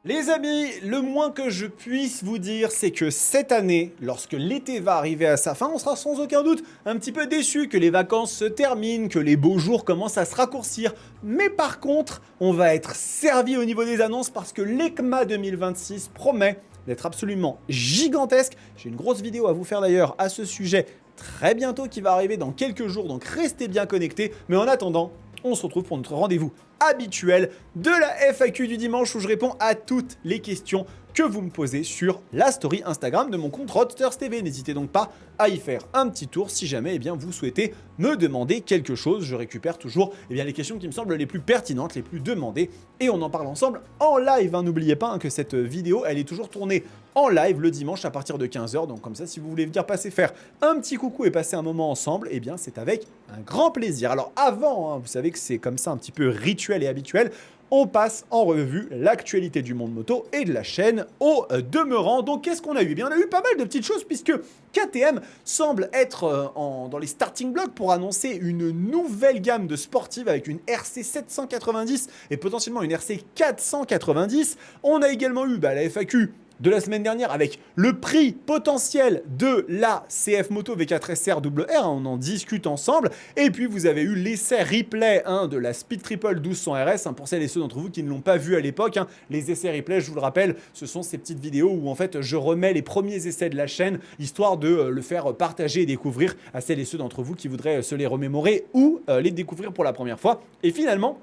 Les amis, le moins que je puisse vous dire, c'est que cette année, lorsque l'été va arriver à sa fin, on sera sans aucun doute un petit peu déçu que les vacances se terminent, que les beaux jours commencent à se raccourcir. Mais par contre, on va être servi au niveau des annonces parce que l'ECMA 2026 promet d'être absolument gigantesque. J'ai une grosse vidéo à vous faire d'ailleurs à ce sujet très bientôt qui va arriver dans quelques jours, donc restez bien connectés. Mais en attendant, on se retrouve pour notre rendez-vous habituel de la FAQ du dimanche où je réponds à toutes les questions que vous me posez sur la story Instagram de mon compte Roadsters TV. N'hésitez donc pas à y faire un petit tour si jamais vous souhaitez me demander quelque chose. Je récupère toujours les questions qui me semblent les plus pertinentes, les plus demandées et on en parle ensemble en live. N'oubliez pas que cette vidéo, elle est toujours tournée en live le dimanche à partir de 15 h. Donc comme ça, si vous voulez venir passer faire un petit coucou et passer un moment ensemble, c'est avec un grand plaisir. Alors avant, vous savez que c'est comme ça un petit peu rituel et habituel, on passe en revue l'actualité du monde moto et de la chaîne au demeurant. Donc qu'est-ce qu'on a eu? On a eu pas mal de petites choses puisque KTM semble être dans les starting blocks pour annoncer une nouvelle gamme de sportives avec une RC 790 et potentiellement une RC 490. On a également eu la FAQ de la semaine dernière avec le prix potentiel de la CF Moto V4 SR on en discute ensemble. Et puis vous avez eu l'essai replay de la Speed Triple 1200 RS, pour celles et ceux d'entre vous qui ne l'ont pas vu à l'époque. Les essais replay, je vous le rappelle, ce sont ces petites vidéos où en fait je remets les premiers essais de la chaîne, histoire de le faire partager et découvrir à celles et ceux d'entre vous qui voudraient se les remémorer ou les découvrir pour la première fois. Et finalement,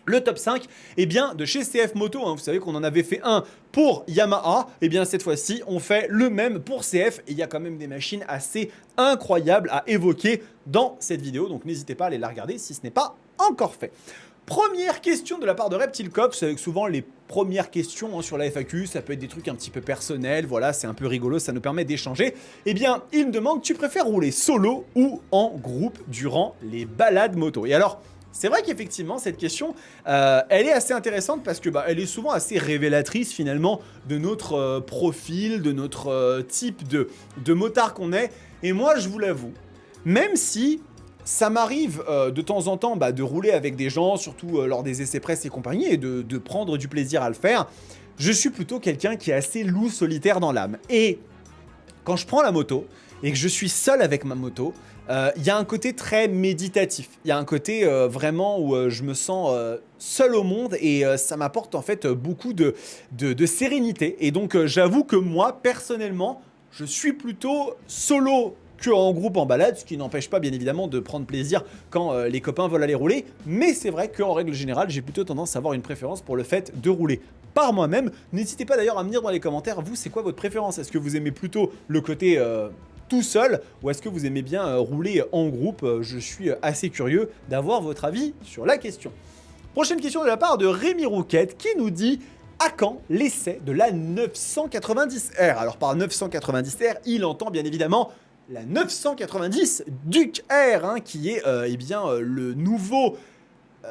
le top 5 de chez CF Moto, vous savez qu'on en avait fait un pour Yamaha, cette fois-ci on fait le même pour CF et il y a quand même des machines assez incroyables à évoquer dans cette vidéo, donc n'hésitez pas à aller la regarder si ce n'est pas encore fait. Première question de la part de Reptile Cops, avec souvent les premières questions sur la FAQ, ça peut être des trucs un petit peu personnels, voilà, c'est un peu rigolo, ça nous permet d'échanger. Il me demande, tu préfères rouler solo ou en groupe durant les balades moto? Et alors, c'est vrai qu'effectivement, cette question, elle est assez intéressante parce que elle est souvent assez révélatrice finalement de notre profil, de notre type de motard qu'on est. Et moi, je vous l'avoue, même si ça m'arrive de temps en temps de rouler avec des gens, surtout lors des essais presse et compagnie, et de prendre du plaisir à le faire, je suis plutôt quelqu'un qui est assez loup solitaire dans l'âme. Et quand je prends la moto et que je suis seul avec ma moto, il y a un côté très méditatif. Il y a un côté vraiment où je me sens seul au monde et ça m'apporte en fait beaucoup de sérénité. Et donc j'avoue que moi, personnellement, je suis plutôt solo qu'en groupe en balade, ce qui n'empêche pas bien évidemment de prendre plaisir quand les copains veulent aller rouler. Mais c'est vrai qu'en règle générale, j'ai plutôt tendance à avoir une préférence pour le fait de rouler par moi-même. N'hésitez pas d'ailleurs à me dire dans les commentaires, vous, c'est quoi votre préférence? Est-ce que vous aimez plutôt le côté tout seul ou est-ce que vous aimez bien rouler en groupe? Je suis assez curieux d'avoir votre avis sur la question. Prochaine question de la part de Rémi Rouquette qui nous dit: à quand l'essai de la 990R? Alors par 990R, il entend bien évidemment la 990 Duke R, qui est le nouveau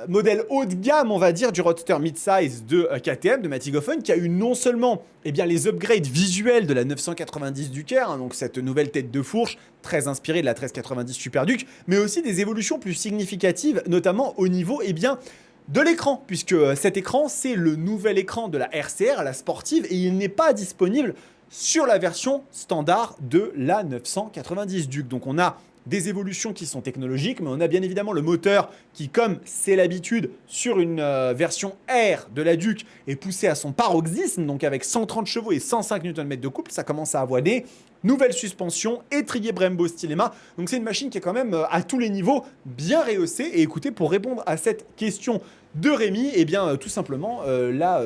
modèle haut de gamme, on va dire, du roadster mid-size de KTM, de Matty Goffen, qui a eu non seulement les upgrades visuels de la 990 Duke R, donc cette nouvelle tête de fourche très inspirée de la 1390 Super Duke, mais aussi des évolutions plus significatives, notamment au niveau de l'écran, puisque cet écran, c'est le nouvel écran de la RCR, la sportive, et il n'est pas disponible sur la version standard de la 990 Duke. Donc on a des évolutions qui sont technologiques, mais on a bien évidemment le moteur qui, comme c'est l'habitude sur une version R de la Duke, est poussé à son paroxysme, donc avec 130 chevaux et 105 Nm de couple, ça commence à avoiner. Nouvelle suspension, étrier Brembo Stylema, donc c'est une machine qui est quand même à tous les niveaux bien rehaussée. Et écoutez, pour répondre à cette question de Rémi, tout simplement, la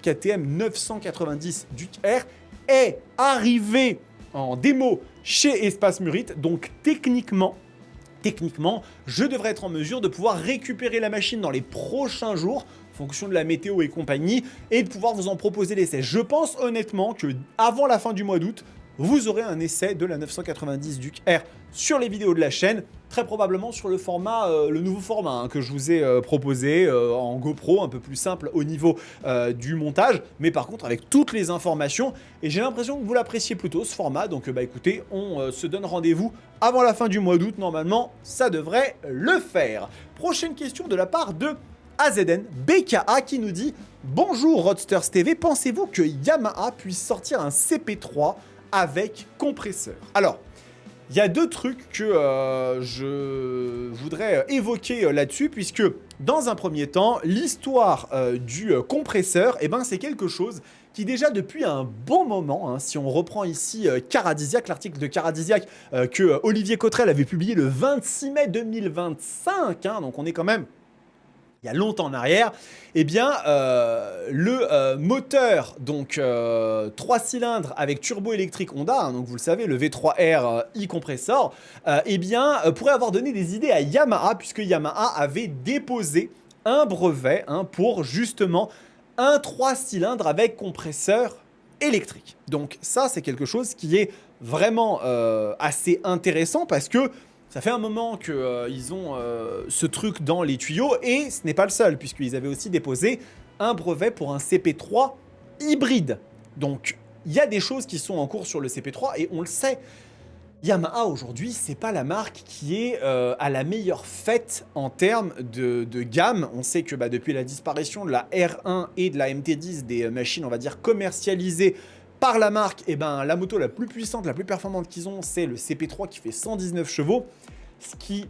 KTM 990 Duke R est arrivée en démo chez Espace Murit, donc techniquement, je devrais être en mesure de pouvoir récupérer la machine dans les prochains jours, en fonction de la météo et compagnie, et de pouvoir vous en proposer l'essai. Je pense honnêtement que avant la fin du mois d'août, vous aurez un essai de la 990 Duke R sur les vidéos de la chaîne, très probablement sur le format, le nouveau format que je vous ai proposé en GoPro, un peu plus simple au niveau du montage, mais par contre avec toutes les informations. Et j'ai l'impression que vous l'appréciez plutôt ce format, donc écoutez, on se donne rendez-vous avant la fin du mois d'août, normalement ça devrait le faire. Prochaine question de la part de AZN BKA qui nous dit « Bonjour Roadsters TV, pensez-vous que Yamaha puisse sortir un CP3 avec compresseur ?» Alors, il y a deux trucs que je voudrais évoquer là-dessus, puisque dans un premier temps, l'histoire du compresseur, eh ben, c'est quelque chose qui déjà depuis un bon moment, hein, si on reprend ici Caradisiac, l'article de Caradisiac que Olivier Cottrell avait publié le 26 mai 2025, hein, donc on est quand même il y a longtemps en arrière, eh bien, le moteur, donc 3 cylindres avec turbo électrique Honda, hein, donc vous le savez, le V3R e-compressor, eh bien, pourrait avoir donné des idées à Yamaha, puisque Yamaha avait déposé un brevet hein, pour justement un 3 cylindres avec compresseur électrique. Donc ça, c'est quelque chose qui est vraiment assez intéressant, parce que ça fait un moment qu'ils ont ce truc dans les tuyaux, et ce n'est pas le seul, puisqu'ils avaient aussi déposé un brevet pour un CP3 hybride. Donc, il y a des choses qui sont en cours sur le CP3, et on le sait. Yamaha, aujourd'hui, c'est pas la marque qui est à la meilleure fête en termes de gamme. On sait que depuis la disparition de la R1 et de la MT10, des machines, on va dire, commercialisées par la marque, eh ben, la moto la plus puissante, la plus performante qu'ils ont, c'est le CP3 qui fait 119 chevaux, ce qui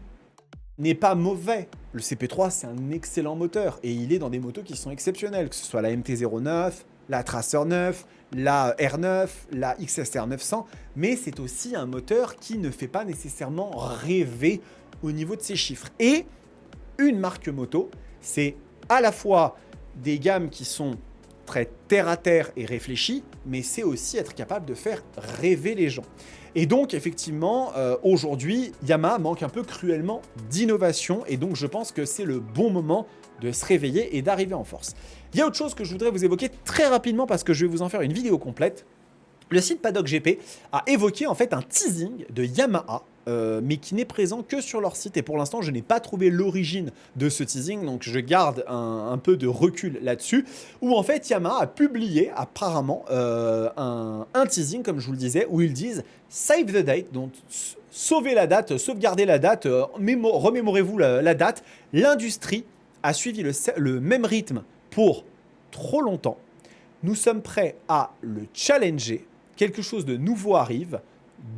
n'est pas mauvais. Le CP3, c'est un excellent moteur, et il est dans des motos qui sont exceptionnelles, que ce soit la MT-09, la Tracer 9, la R9, la XSR 900, mais c'est aussi un moteur qui ne fait pas nécessairement rêver au niveau de ses chiffres. Et une marque moto, c'est à la fois des gammes qui sont très terre-à-terre et réfléchi, mais c'est aussi être capable de faire rêver les gens. Et donc, effectivement, aujourd'hui, Yamaha manque un peu cruellement d'innovation, et donc je pense que c'est le bon moment de se réveiller et d'arriver en force. Il y a autre chose que je voudrais vous évoquer très rapidement, parce que je vais vous en faire une vidéo complète. Le site Paddock GP a évoqué en fait un teasing de Yamaha, mais qui n'est présent que sur leur site, et pour l'instant je n'ai pas trouvé l'origine de ce teasing, donc je garde un peu de recul là-dessus, où en fait Yamaha a publié apparemment un teasing, comme je vous le disais, où ils disent « Save the date », donc sauvez la date, sauvegardez la date, remémorez-vous la date. L'industrie a suivi le même rythme pour trop longtemps. Nous sommes prêts à le challenger. Quelque chose de nouveau arrive.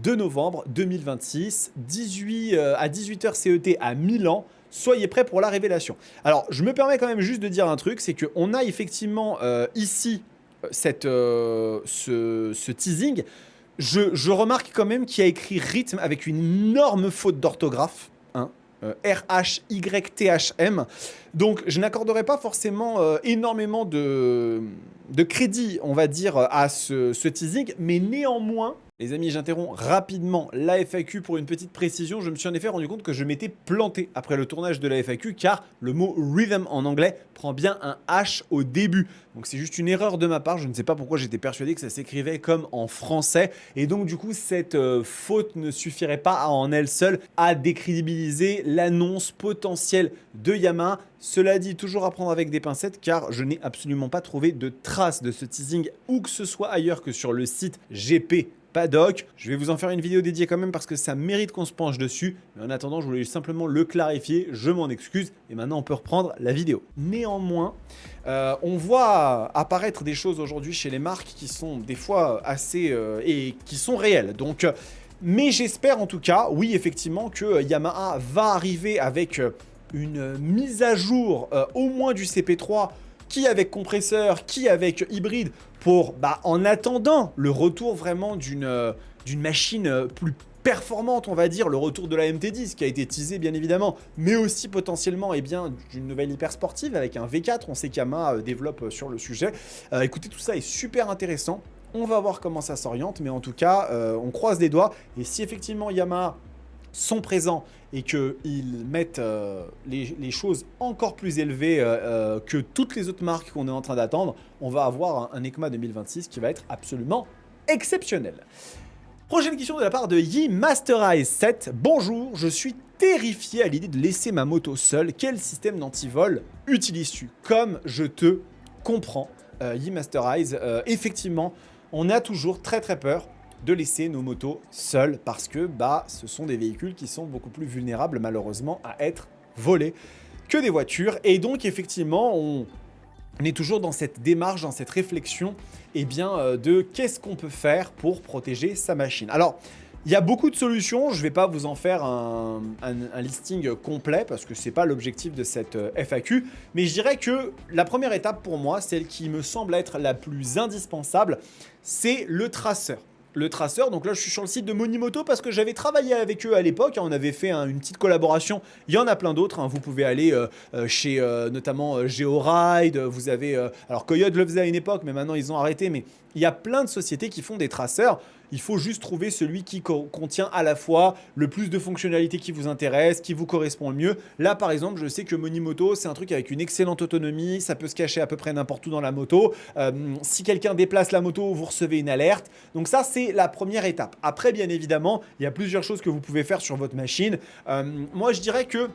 2 novembre 2026, 18 à 18h CET à Milan. Soyez prêts pour la révélation. Alors, je me permets quand même juste de dire un truc, c'est qu'on a effectivement ici ce teasing. Je remarque quand même qu'il y a écrit rythme avec une énorme faute d'orthographe. Hein, RHYTHM. Donc, je n'accorderai pas forcément énormément de crédit, on va dire, à ce teasing, mais néanmoins, les amis, j'interromps rapidement la FAQ pour une petite précision. Je me suis en effet rendu compte que je m'étais planté après le tournage de la FAQ, car le mot rhythm en anglais prend bien un H au début. Donc c'est juste une erreur de ma part. Je ne sais pas pourquoi j'étais persuadé que ça s'écrivait comme en français. Et donc du coup, cette faute ne suffirait pas en elle seule à décrédibiliser l'annonce potentielle de Yamaha. Cela dit, toujours à prendre avec des pincettes, car je n'ai absolument pas trouvé de traces de ce teasing où que ce soit ailleurs que sur le site GP Paddock. Je vais vous en faire une vidéo dédiée quand même, parce que ça mérite qu'on se penche dessus. Mais en attendant, je voulais simplement le clarifier. Je m'en excuse. Et maintenant, on peut reprendre la vidéo. Néanmoins, on voit apparaître des choses aujourd'hui chez les marques qui sont des fois assez... et qui sont réelles. Donc, mais j'espère en tout cas, oui, effectivement, que Yamaha va arriver avec une mise à jour au moins du CP3, qui avec compresseur, qui avec hybride, pour, en attendant le retour vraiment d'une machine plus performante, on va dire, le retour de la MT10 qui a été teasé bien évidemment, mais aussi potentiellement d'une nouvelle hyper sportive avec un V4, on sait qu'Yamaha développe sur le sujet. Écoutez, tout ça est super intéressant, on va voir comment ça s'oriente, mais en tout cas, on croise les doigts, et si effectivement Yamaha sont présents et qu'ils mettent les choses encore plus élevées que toutes les autres marques qu'on est en train d'attendre, on va avoir un EICMA 2026 qui va être absolument exceptionnel. Prochaine question de la part de Yi-Masterize 7. Bonjour, je suis terrifié à l'idée de laisser ma moto seule. Quel système d'antivol utilises-tu? Comme je te comprends, Yi-Masterize, effectivement, on a toujours très peur de laisser nos motos seules, parce que ce sont des véhicules qui sont beaucoup plus vulnérables malheureusement à être volés. que des voitures. Et donc, effectivement, on est toujours dans cette démarche, dans cette réflexion, eh bien, de qu'est-ce qu'on peut faire pour protéger sa machine. Alors, il y a beaucoup de solutions, je ne vais pas vous en faire un listing complet parce que ce n'est pas l'objectif de cette FAQ, mais je dirais que la première étape pour moi, celle qui me semble être la plus indispensable, c'est le traceur. Le traceur, donc là je suis sur le site de Monimoto parce que j'avais travaillé avec eux à l'époque, on avait fait une petite collaboration, il y en a plein d'autres, vous pouvez aller chez notamment GeoRide, vous avez, alors Coyote le faisait à une époque mais maintenant ils ont arrêté, mais il y a plein de sociétés qui font des traceurs. Il faut juste trouver celui qui contient à la fois le plus de fonctionnalités qui vous intéressent, qui vous correspond le mieux. Là, par exemple, je sais que Monimoto, c'est un truc avec une excellente autonomie. Ça peut se cacher à peu près n'importe où dans la moto. Si quelqu'un déplace la moto, vous recevez une alerte. Donc ça, c'est la première étape. Après, bien évidemment, il y a plusieurs choses que vous pouvez faire sur votre machine. Moi, je dirais que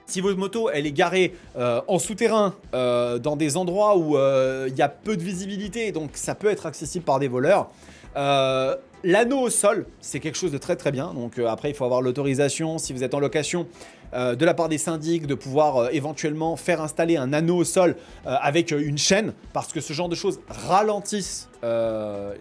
si votre moto elle est garée en souterrain, dans des endroits où il y a peu de visibilité, donc ça peut être accessible par des voleurs, l'anneau au sol, c'est quelque chose de très très bien. Donc après, il faut avoir l'autorisation, si vous êtes en location, de la part des syndics, de pouvoir éventuellement faire installer un anneau au sol avec une chaîne, parce que ce genre de choses ralentissent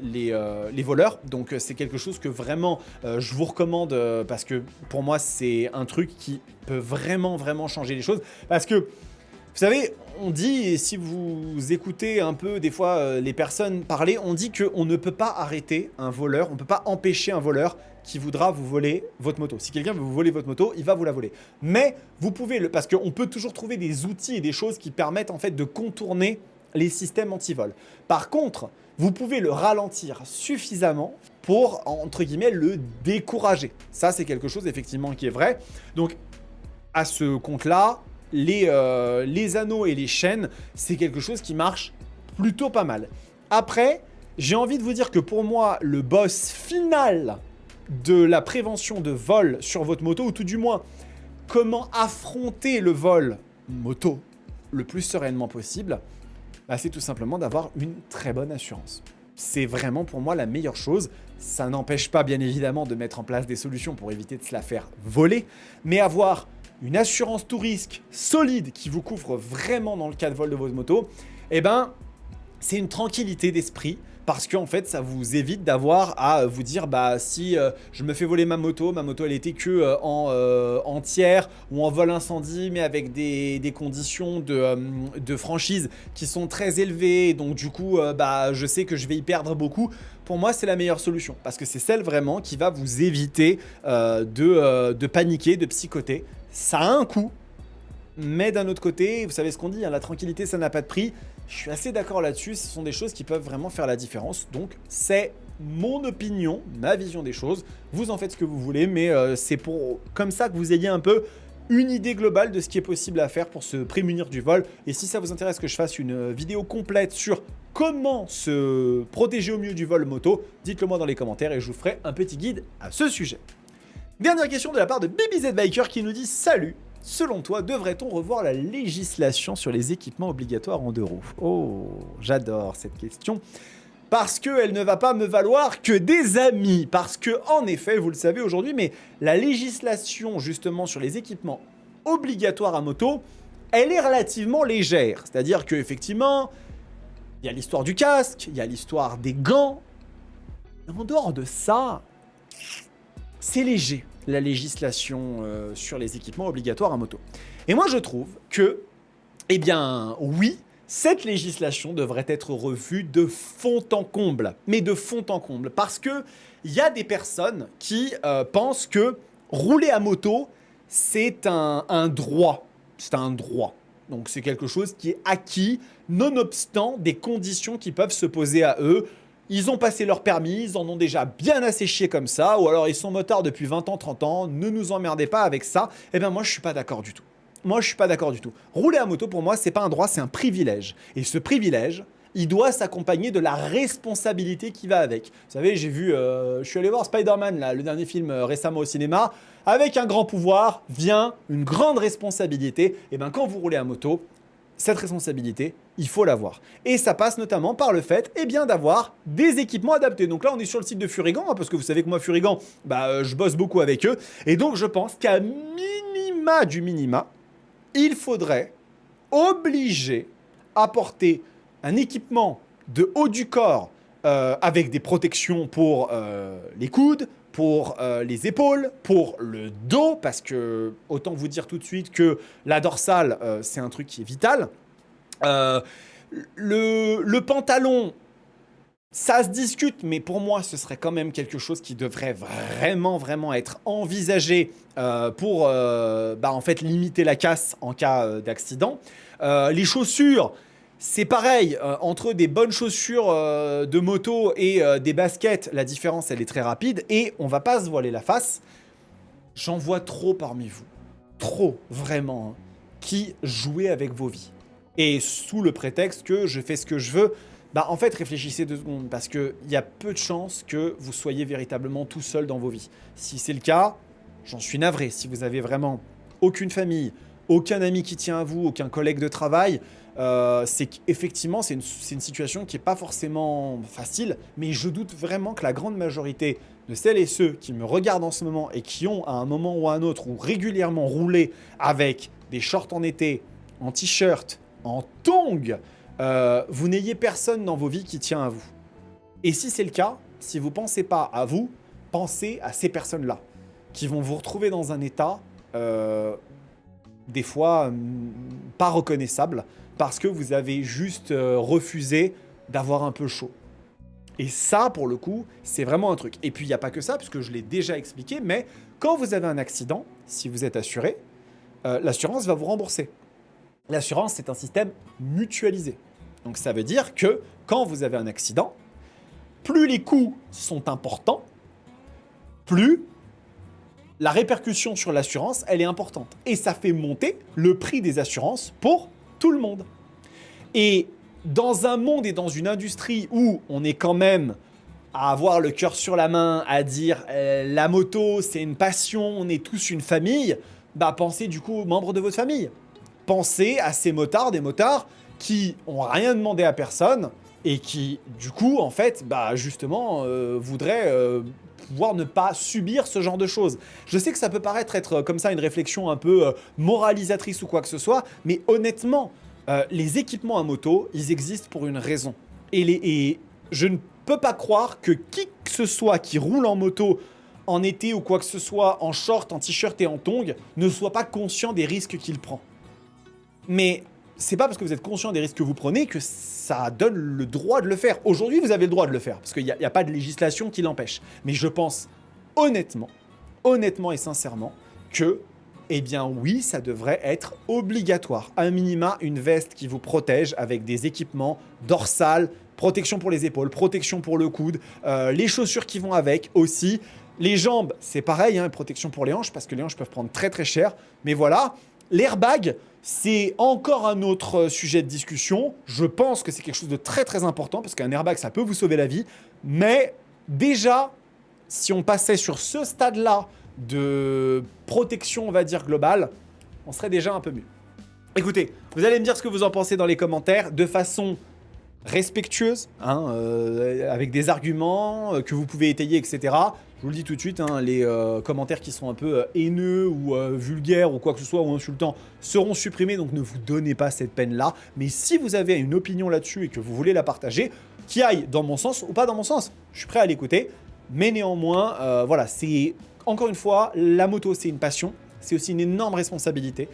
les voleurs. Donc c'est quelque chose que vraiment je vous recommande, parce que pour moi, c'est un truc qui peut vraiment vraiment changer les choses. Parce que vous savez, on dit, et si vous écoutez un peu des fois les personnes parler, on dit qu'on ne peut pas arrêter un voleur, on ne peut pas empêcher un voleur qui voudra vous voler votre moto. Si quelqu'un veut vous voler votre moto, il va vous la voler. Mais vous pouvez, parce qu'on peut toujours trouver des outils et des choses qui permettent en fait de contourner les systèmes anti-vol. Par contre, vous pouvez le ralentir suffisamment pour, entre guillemets, le décourager. Ça, c'est quelque chose effectivement qui est vrai. Donc, à ce compte-là, les anneaux et les chaînes, c'est quelque chose qui marche plutôt pas mal. Après, j'ai envie de vous dire que pour moi, le boss final de la prévention de vol sur votre moto, ou tout du moins, comment affronter le vol moto le plus sereinement possible, bah, c'est tout simplement d'avoir une très bonne assurance. C'est vraiment pour moi la meilleure chose. Ça n'empêche pas bien évidemment de mettre en place des solutions pour éviter de se la faire voler, mais avoir une assurance tout risque solide qui vous couvre vraiment dans le cas de vol de votre moto, eh ben, c'est une tranquillité d'esprit parce qu'en fait, ça vous évite d'avoir à vous dire bah si je me fais voler ma moto elle était que en tiers ou en vol incendie, mais avec des conditions de franchise qui sont très élevées, donc du coup, bah je sais que je vais y perdre beaucoup. Pour moi, c'est la meilleure solution parce que c'est celle vraiment qui va vous éviter de paniquer, de psychoter. Ça a un coût, mais d'un autre côté, vous savez ce qu'on dit, hein, la tranquillité, ça n'a pas de prix. Je suis assez d'accord là-dessus, ce sont des choses qui peuvent vraiment faire la différence. Donc, c'est mon opinion, ma vision des choses. Vous en faites ce que vous voulez, mais c'est comme ça que vous ayez un peu une idée globale de ce qui est possible à faire pour se prémunir du vol. Et si ça vous intéresse que je fasse une vidéo complète sur comment se protéger au mieux du vol moto, dites-le moi dans les commentaires et je vous ferai un petit guide à ce sujet. Dernière question de la part de BBZ Biker qui nous dit « Salut, selon toi, devrait-on revoir la législation sur les équipements obligatoires en 2 roues ?» Oh, j'adore cette question. Parce qu'elle ne va pas me valoir que des amis. Parce que, en effet, vous le savez aujourd'hui, mais la législation justement sur les équipements obligatoires à moto, elle est relativement légère. C'est-à-dire qu'effectivement, il y a l'histoire du casque, il y a l'histoire des gants. En dehors de ça, c'est léger, la législation sur les équipements obligatoires à moto. Et moi, je trouve que, eh bien, oui, cette législation devrait être revue de fond en comble. Mais de fond en comble. Parce qu'il y a des personnes qui pensent que rouler à moto, c'est un droit. C'est un droit. Donc, c'est quelque chose qui est acquis, nonobstant des conditions qui peuvent se poser à eux. Ils ont passé leur permis, ils en ont déjà bien assez chié comme ça, ou alors ils sont motards depuis 20 ans, 30 ans, ne nous emmerdez pas avec ça. Eh bien moi je suis pas d'accord du tout. Moi je suis pas d'accord du tout. Rouler à moto pour moi c'est pas un droit, c'est un privilège. Et ce privilège, il doit s'accompagner de la responsabilité qui va avec. Vous savez, je suis allé voir Spider-Man, là, le dernier film récemment au cinéma. Avec un grand pouvoir vient une grande responsabilité. Et bien quand vous roulez à moto, cette responsabilité, il faut l'avoir. Et ça passe notamment par le fait eh bien, d'avoir des équipements adaptés. Donc là, on est sur le site de Furigan, hein, parce que vous savez que moi, Furigan, je bosse beaucoup avec eux. Et donc, je pense qu'à minima du minima, il faudrait obliger à porter un équipement de haut du corps avec des protections pour les coudes, pour les épaules, pour le dos, parce que autant vous dire tout de suite que la dorsale, c'est un truc qui est vital. Le pantalon, ça se discute, mais pour moi, ce serait quand même quelque chose qui devrait vraiment être envisagé pour en fait, limiter la casse en cas d'accident. Les chaussures, c'est pareil, entre des bonnes chaussures de moto et des baskets, la différence, elle est très rapide. Et on va pas se voiler la face, j'en vois trop parmi vous, trop, vraiment, hein, qui jouez avec vos vies. Et sous le prétexte que je fais ce que je veux, en fait, réfléchissez 2 secondes, parce qu'il y a peu de chances que vous soyez véritablement tout seul dans vos vies. Si c'est le cas, j'en suis navré. Si vous avez vraiment aucune famille, aucun ami qui tient à vous, aucun collègue de travail, c'est qu'effectivement, c'est une situation qui n'est pas forcément facile, mais je doute vraiment que la grande majorité de celles et ceux qui me regardent en ce moment et qui ont à un moment ou à un autre ou régulièrement roulé avec des shorts en été, en t-shirt, en tongs, vous n'ayez personne dans vos vies qui tient à vous. Et si c'est le cas, si vous ne pensez pas à vous, pensez à ces personnes-là, qui vont vous retrouver dans un état, des fois, pas reconnaissable, parce que vous avez juste refusé d'avoir un peu chaud. Et ça, pour le coup, c'est vraiment un truc. Et puis, il n'y a pas que ça, puisque je l'ai déjà expliqué, mais quand vous avez un accident, si vous êtes assuré, l'assurance va vous rembourser. L'assurance, c'est un système mutualisé. Donc ça veut dire que quand vous avez un accident, plus les coûts sont importants, plus la répercussion sur l'assurance, elle est importante. Et ça fait monter le prix des assurances pour tout le monde. Et dans un monde et dans une industrie où on est quand même à avoir le cœur sur la main, à dire la moto, c'est une passion, on est tous une famille, pensez du coup aux membres de votre famille. Pensez à ces motards, des motards qui ont rien demandé à personne et qui, du coup, en fait, justement, voudraient pouvoir ne pas subir ce genre de choses. Je sais que ça peut paraître être comme ça une réflexion un peu moralisatrice ou quoi que ce soit, mais honnêtement, les équipements à moto, ils existent pour une raison. Et je ne peux pas croire que qui que ce soit qui roule en moto en été ou quoi que ce soit, en short, en t-shirt et en tongs, ne soit pas conscient des risques qu'il prend. Mais c'est pas parce que vous êtes conscient des risques que vous prenez que ça donne le droit de le faire. Aujourd'hui, vous avez le droit de le faire, parce qu'il n'y a pas de législation qui l'empêche. Mais je pense honnêtement et sincèrement, que, eh bien oui, ça devrait être obligatoire. À un minima, une veste qui vous protège avec des équipements dorsales, protection pour les épaules, protection pour le coude, les chaussures qui vont avec aussi. Les jambes, c'est pareil, hein, protection pour les hanches, parce que les hanches peuvent prendre très très cher. Mais voilà, l'airbag, c'est encore un autre sujet de discussion. Je pense que c'est quelque chose de très très important, parce qu'un airbag, ça peut vous sauver la vie. Mais déjà, si on passait sur ce stade-là de protection, on va dire, globale, on serait déjà un peu mieux. Écoutez, vous allez me dire ce que vous en pensez dans les commentaires, de façon respectueuse, hein, avec des arguments que vous pouvez étayer, etc. Je vous le dis tout de suite, hein, les commentaires qui sont un peu haineux ou vulgaires ou quoi que ce soit, ou insultants, seront supprimés, donc ne vous donnez pas cette peine-là. Mais si vous avez une opinion là-dessus et que vous voulez la partager, qui aille dans mon sens ou pas dans mon sens, je suis prêt à l'écouter. Mais néanmoins, voilà, c'est encore une fois, la moto, c'est une passion. C'est aussi une énorme responsabilité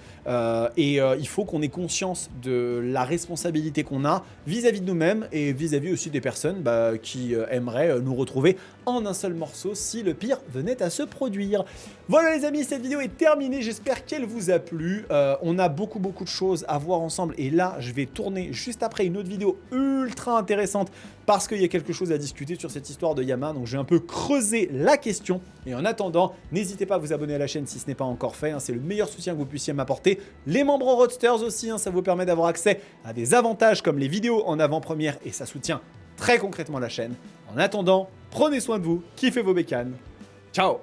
il faut qu'on ait conscience de la responsabilité qu'on a vis-à-vis de nous-mêmes et vis-à-vis aussi des personnes qui aimeraient nous retrouver en un seul morceau si le pire venait à se produire. Voilà les amis, cette vidéo est terminée, j'espère qu'elle vous a plu. On a beaucoup de choses à voir ensemble et là je vais tourner juste après une autre vidéo ultra intéressante parce qu'il y a quelque chose à discuter sur cette histoire de Yamaha, donc j'ai un peu creusé la question. Et en attendant, n'hésitez pas à vous abonner à la chaîne si ce n'est pas encore fait, hein, c'est le meilleur soutien que vous puissiez m'apporter. Les membres Roadsters aussi, hein, ça vous permet d'avoir accès à des avantages comme les vidéos en avant-première et ça soutient très concrètement la chaîne. En attendant, prenez soin de vous, kiffez vos bécanes. Ciao!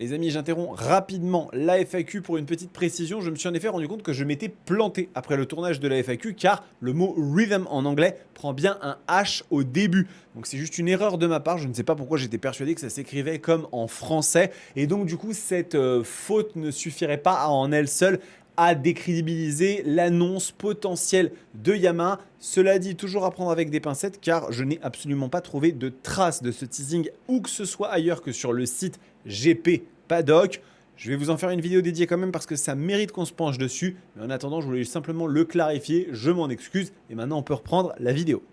Les amis, j'interromps rapidement la FAQ pour une petite précision. Je me suis en effet rendu compte que je m'étais planté après le tournage de la FAQ car le mot rhythm en anglais prend bien un H au début. Donc c'est juste une erreur de ma part. Je ne sais pas pourquoi j'étais persuadé que ça s'écrivait comme en français. Et donc du coup, cette faute ne suffirait pas en elle seule à décrédibiliser l'annonce potentielle de Yamaha. Cela dit, toujours à prendre avec des pincettes car je n'ai absolument pas trouvé de traces de ce teasing où que ce soit ailleurs que sur le site GP Paddock. Je vais vous en faire une vidéo dédiée quand même parce que ça mérite qu'on se penche dessus. Mais en attendant, je voulais simplement le clarifier. Je m'en excuse et maintenant on peut reprendre la vidéo.